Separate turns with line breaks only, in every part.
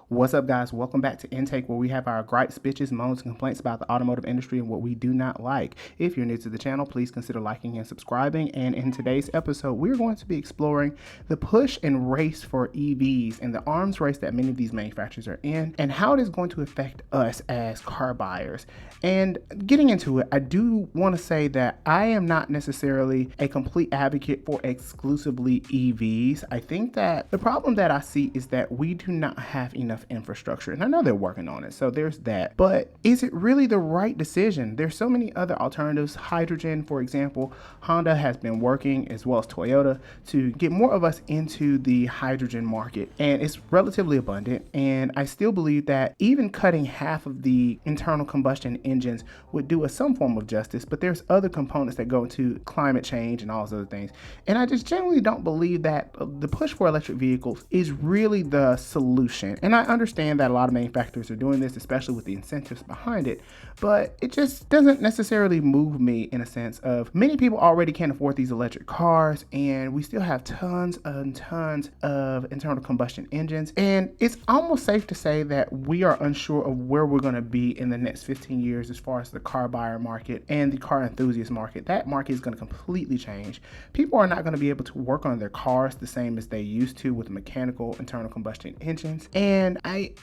What's up, guys? Welcome back to Intake, where we have our gripes, bitches, moans, and complaints about the automotive industry and what we do not like. If you're new to the channel, please consider liking and subscribing. And in today's episode, we're going to be exploring the push and race for EVs and the arms race that many of these manufacturers are in, and how it is going to affect us as car buyers. And getting into it, I do want to say that I am not necessarily a complete advocate for exclusively EVs. I think that the problem that I see is that we do not have enough infrastructure, and I know they're working on it, so there's that. But is it really the right decision? There's so many other alternatives. Hydrogen, for example, Honda has been working, as well as Toyota, to get more of us into the hydrogen market, and it's relatively abundant. And I still believe that even cutting half of the internal combustion engines would do us some form of justice, but there's other components that go into climate change and all those other things. And I just generally don't believe that the push for electric vehicles is really the solution. And I understand that a lot of manufacturers are doing this, especially with the incentives behind it, but it just doesn't necessarily move me, in a sense of many people already can't afford these electric cars, and we still have tons and tons of internal combustion engines. And it's almost safe to say that we are unsure of where we're going to be in the next 15 years as far as the car buyer market and the car enthusiast market. That market is going to completely change. People are not going to be able to work on their cars the same as they used to with mechanical internal combustion engines. And I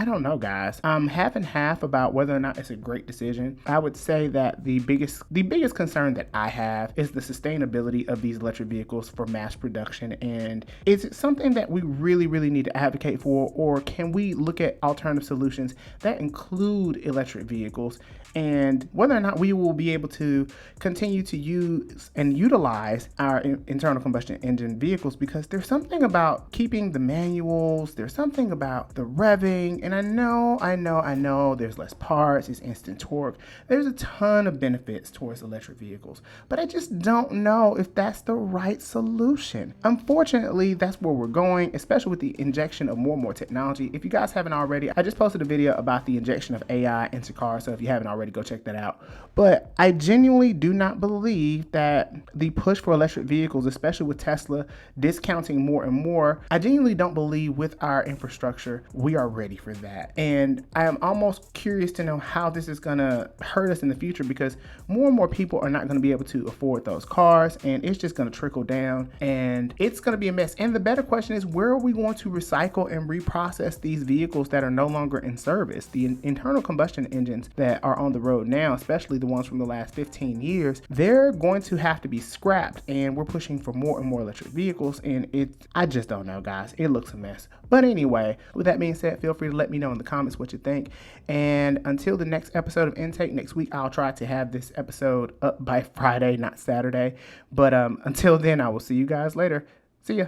don't know, guys. I'm half and half about whether or not it's a great decision. I would say that the biggest concern that I have is the sustainability of these electric vehicles for mass production. And is it something that we really need to advocate for, or can we look at alternative solutions that include electric vehicles, and whether or not we will be able to continue to use and utilize our internal combustion engine vehicles? Because there's something about keeping the manuals, there's something about the revving, and I know there's less parts, it's instant torque, there's a ton of benefits towards electric vehicles, but I just don't know if that's the right solution. Unfortunately, that's where we're going, especially with the injection of more and more technology. If you guys haven't already, I just posted a video about the injection of AI into cars, so if you haven't already, go check that out. But I genuinely do not believe that the push for electric vehicles, especially with Tesla discounting more and more, I genuinely don't believe with our infrastructure we are ready for that. And I am almost curious to know how this is going to hurt us in the future, because more and more people are not going to be able to afford those cars, and it's just going to trickle down, and it's going to be a mess. And the better question is, where are we going to recycle and reprocess these vehicles that are no longer in service? The internal combustion engines that are on the road now, especially the ones from the last 15 years, they're going to have to be scrapped, and we're pushing for more and more electric vehicles, and I just don't know, guys. It looks a mess. But anyway, with that being said, feel free to let me know in the comments what you think. And until the next episode of Intake next week, I'll try to have this episode up by Friday, not Saturday. But until then, I will see you guys later. See ya.